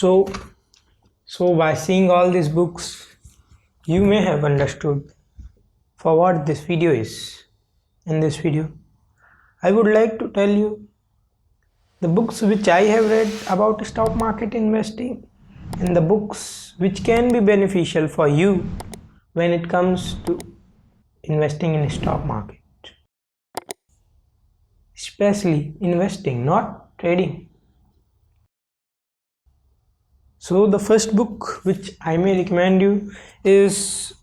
So by seeing all these books, you may have understood for what this video is. In this video, I would like to tell you the books which I have read about stock market investing and the books which can be beneficial for you when it comes to investing in stock market. Especially investing, not trading. So the first book which I may recommend you is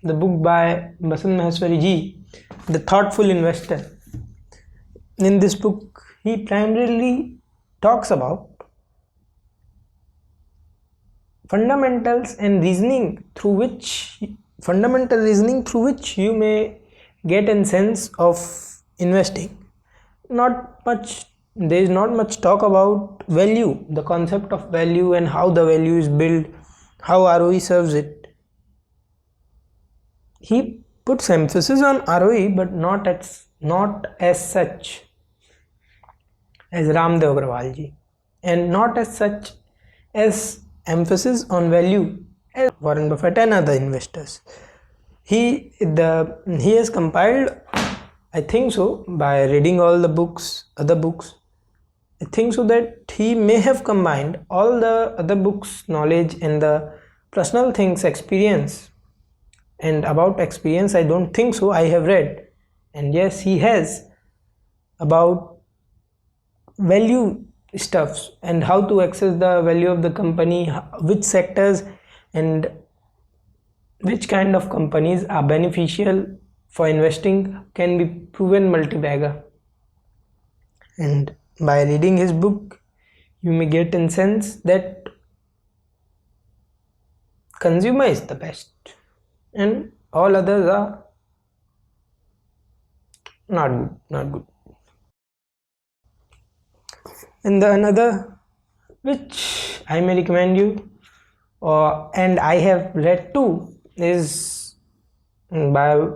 the book by Basant Maheshwari ji, The Thoughtful Investor. In this book, he primarily talks about fundamental reasoning through which you may get a sense of investing. There is not much talk about value, the concept of value and how the value is built, how ROE serves it. He puts emphasis on ROE, but not as such as Ramdev Agrawal ji, and not as such as emphasis on value as Warren Buffett and other investors. He has compiled, I think so, by reading all the other books, I think so that he may have combined all the other books' knowledge and the personal things, experience. And about experience, I don't think so, I have read. And yes, he has, about value stuffs and how to access the value of the company, which sectors and which kind of companies are beneficial for investing, can be proven multibagger. And by reading his book, you may get a sense that consumer is the best and all others are not good. And the another which I may recommend you, and I have read too, is by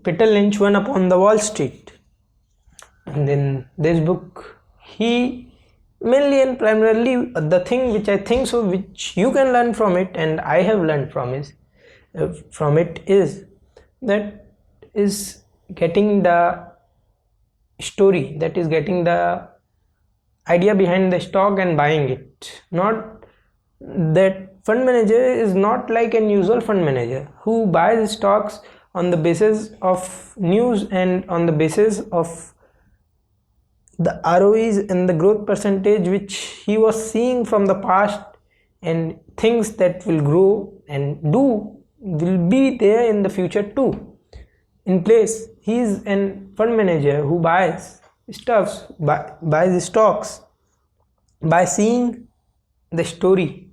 Peter Lynch, One Upon the Wall Street. And in this book, he mainly and primarily, the thing which I think so, which you can learn from it, and I have learned from it, is that is getting the story, that is getting the idea behind the stock and buying it. Not that fund manager is not like an usual fund manager who buys stocks on the basis of news and on the basis of the ROEs and the growth percentage which he was seeing from the past, and things that will grow and will be there in the future too in place. He is a fund manager who buys stocks by seeing the story.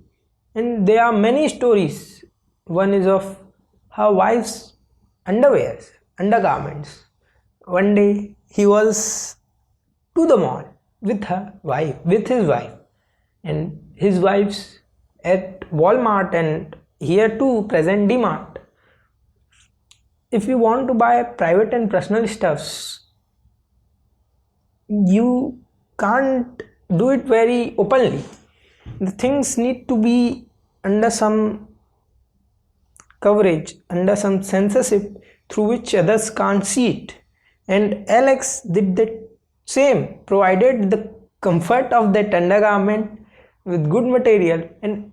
And there are many stories. One is of how wives undergarments. One day he was to the mall with his wife, and his wife's at Walmart, and here too present DMart. If you want to buy private and personal stuffs, you can't do it very openly. The things need to be under some coverage, under some censorship through which others can't see it. And Alex did the same, provided the comfort of that undergarment with good material and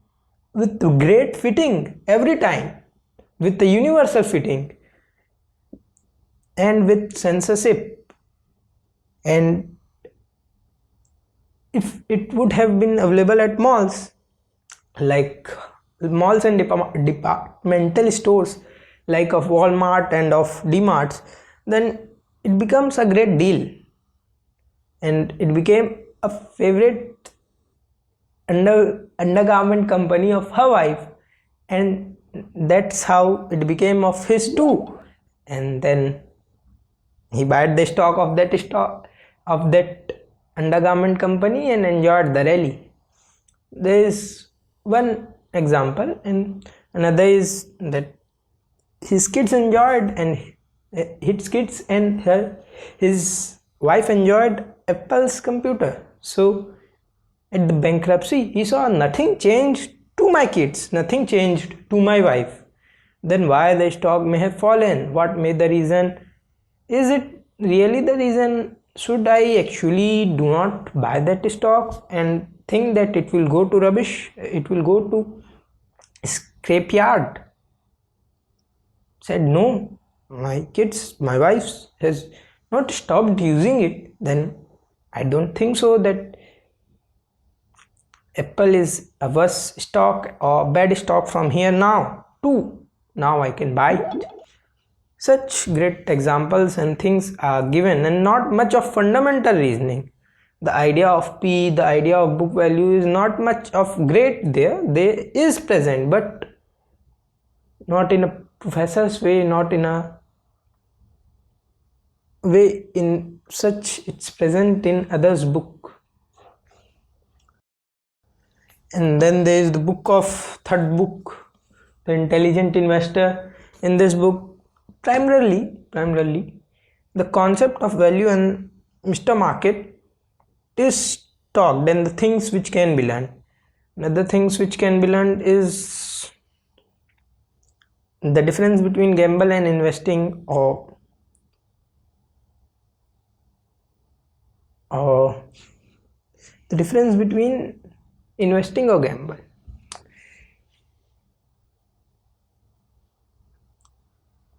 with great fitting every time, with the universal fitting and with censorship. And if it would have been available at malls, like malls and departmental stores like of Walmart and of DMarts, then it becomes a great deal, and it became a favorite undergarment company of her wife, and that's how it became of his too. And then he bought the stock of that undergarment company and enjoyed the rally. There is one example, and another is that his kids enjoyed, and his wife enjoyed Apple's computer. So At the bankruptcy, he saw nothing changed to my kids, nothing changed to my wife. Then why the stock may have fallen? What may the reason? Is it really the reason? Should I actually do not buy that stock and think that it will go to rubbish? It will go to scrapyard? Said no. My kids, my wife has not stopped using it. Then I don't think so that Apple is a worse stock or bad stock from here now too. Now I can buy it. Such great examples and things are given, and not much of fundamental reasoning. The idea of P, the idea of book value is not much of great there. There is present, but not in a professor's way, not in a way in such it's present in others' book. And then there is the third book, The Intelligent Investor. In this book, primarily the concept of value and Mr. Market is talked, and the things which can be learned. Another things which can be learned is the difference between gamble and investing, or the difference between investing or gamble.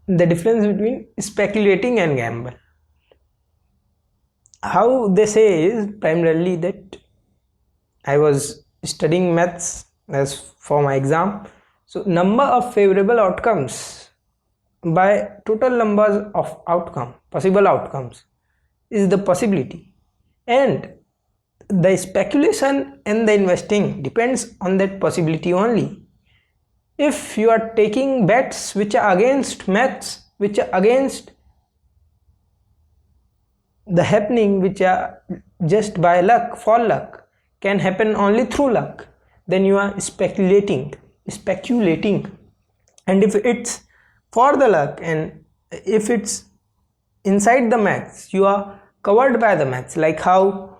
The difference between speculating and gamble. How they say is primarily that I was studying maths as for my exam. So number of favorable outcomes by total numbers of possible outcomes is the possibility, and the speculation and the investing depends on that possibility only. If you are taking bets which are against maths, which are against the happening, which are just by luck, for luck, can happen only through luck, then you are speculating. And if it's for the luck, and if it's inside the maths, you are covered by the maths, like how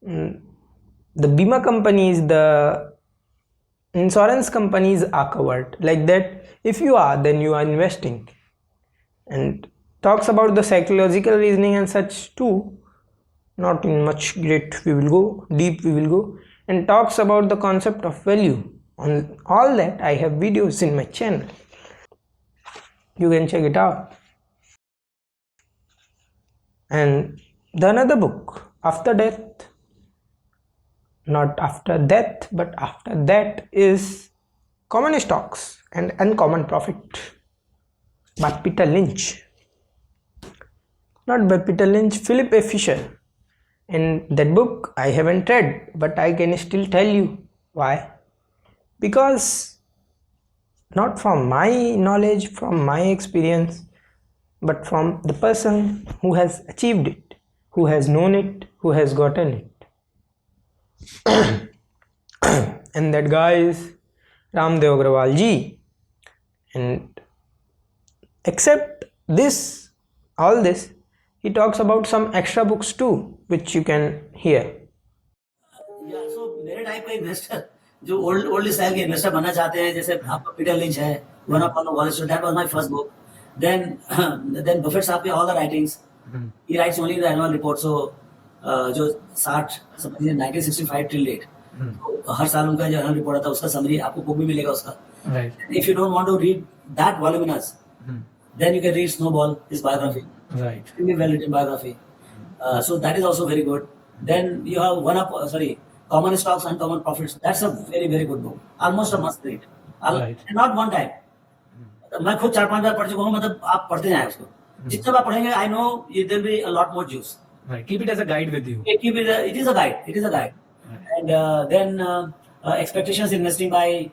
the bima companies, the insurance companies are covered, like that. If you are, then you are investing. And talks about the psychological reasoning and such too, not in much great we will go deep, and talks about the concept of value. On all that I have videos in my channel, you can check it out. And the another book, After Death, not after death but after that, is Common Stocks and Uncommon Profit by Peter Lynch. Not by Peter Lynch, Philip A. Fisher. In that book I haven't read, but I can still tell you why. Because not from my knowledge, from my experience, but from the person who has achieved it, who has known it, who has gotten it. And that guy is Ramdev Agrawal ji. And except this, all this, he talks about some extra books too, which you can hear. Yeah, so मेरे type का investor जो old style के investor बनना चाहते हैं, जैसे आपका Peter Lynch है, one of wall street, that was my first book. Then Buffett साहब के all the writings, he writes only the annual report. So जो 60 समझिए 1965 टिल डेट, तो हर साल उनका जो एनुअल रिपोर्ट आता है उसका समरी आपको बुक भी मिलेगा उसका. If you don't want to read that voluminous, then you can read Snowball, his biography. Right. Extremely well written biography. So that is also very good. Then you have Common Stocks, Uncommon Profits. That's a very, very good book. Almost a must read. Right. And not one time. मैं खुद 4-5 बार पढ़ चुका हूँ. मतलब आप पढ़ते जाएं उसको. जितना बार पढ़ेंगे, I know there will be a lot more juice. Right. Keep it as a guide with you. It is a guide. Right. And then Expectations Investing by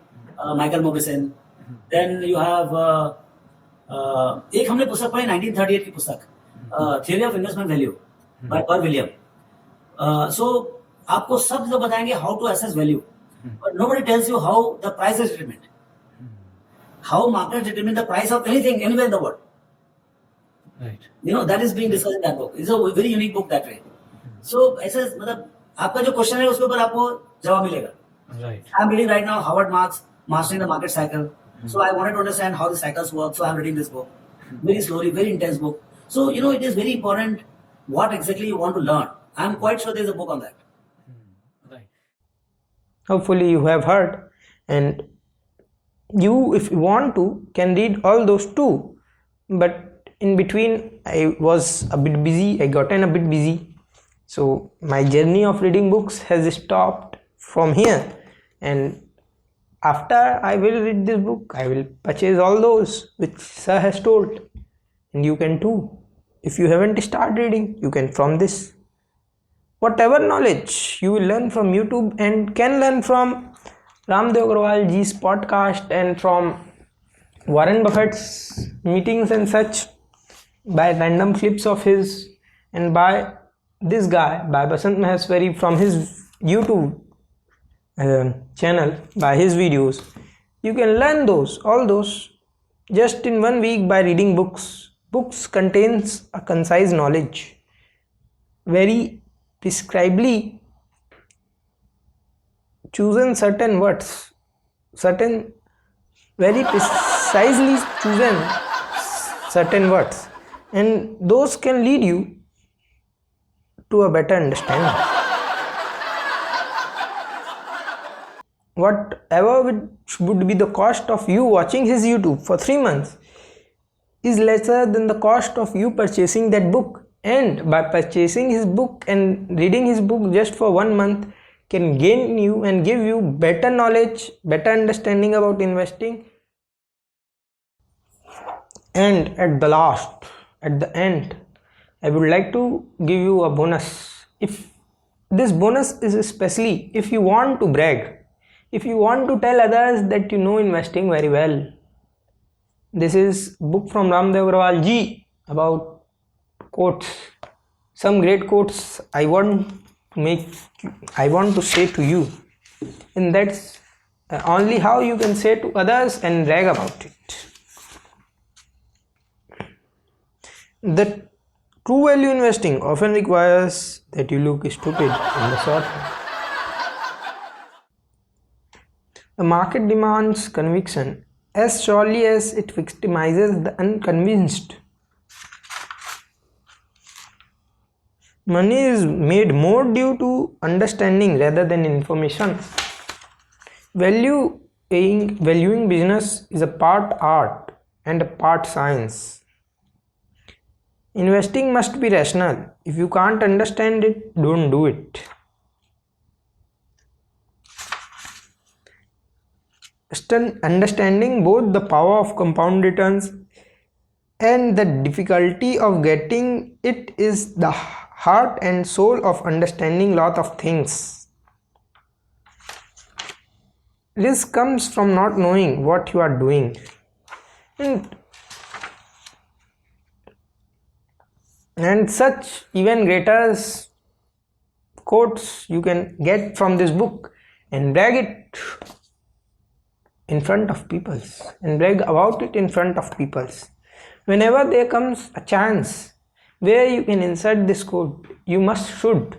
Michael Morrison. Then you have एक हमने पुस्तक पढ़ी 1938 की पुस्तक, theory of investment value by Burr William. So आपको सब लोग बताएंगे how to assess value, but nobody tells you how the price is determined, how market determine the price of anything anywhere in the world. Right. You know that is being discussed in that book. It's a very unique book that way. So ऐसे मतलब आपका जो question है उसके ऊपर आपको जवाब मिलेगा. Right. I'm reading right now Howard Marks, Mastering the Market Cycle. So I wanted to understand how the cycles work. So I'm reading this book very slowly, very intense book. So it is very important what exactly you want to learn. I'm quite sure there's a book on that. Right. Hopefully you have heard, and you, if you want to, can read all those too. But in between, I was a bit busy. I gotten a bit busy, so my journey of reading books has stopped from here. And after I will read this book, I will purchase all those which sir has told, and you can too. If you haven't started reading, you can from this. Whatever knowledge you will learn from YouTube and can learn from Ramdev Agrawal ji's podcast and from Warren Buffett's meetings and such, by random clips of his, and by this guy, by Basant Maheswari, from his YouTube channel, by his videos. You can learn all those just in 1 week by reading books. Books contains a concise knowledge, very prescribably chosen certain words, certain very precisely chosen certain words, and those can lead you to a better understanding. Whatever which would be the cost of you watching his YouTube for 3 months is lesser than the cost of you purchasing that book. And by purchasing his book and reading his book just for 1 month can gain you and give you better knowledge, better understanding about investing. And at the end, I would like to give you a bonus. If this bonus is especially if you want to brag, if you want to tell others that you know investing very well. This is book from Ramdev Agrawal ji about quotes. Some great quotes I want to say to you, and that's only how you can say to others and brag about it. The true value investing often requires that you look stupid in the short run. The market demands conviction as surely as it victimizes the unconvinced. Money is made more due to understanding rather than information. Valuing business is a part art and a part science. Investing must be rational. If you can't understand it, don't do it. Understanding both the power of compound returns and the difficulty of getting it is the heart and soul of understanding lot of things. Risk comes from not knowing what you are doing. And such even greater quotes you can get from this book and brag it in front of people and brag about it in front of people. Whenever there comes a chance where you can insert this quote, you should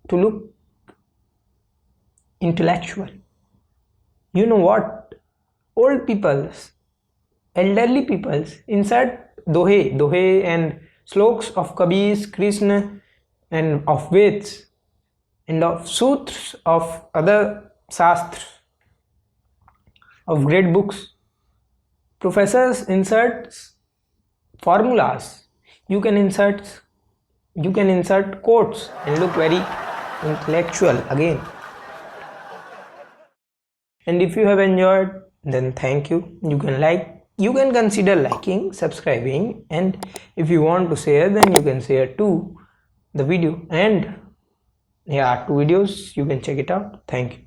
to look intellectual. You know what? Old peoples, elderly peoples insert dohe and sloks of Kabir, Krishna and of Veds and of sutras of other shastras of great books. Professors insert formulas. You can insert quotes and look very intellectual again. And if you have enjoyed, then thank you. You can consider liking, subscribing, and if you want to share, then you can share too the video. And 2 videos, you can check it out. Thank you.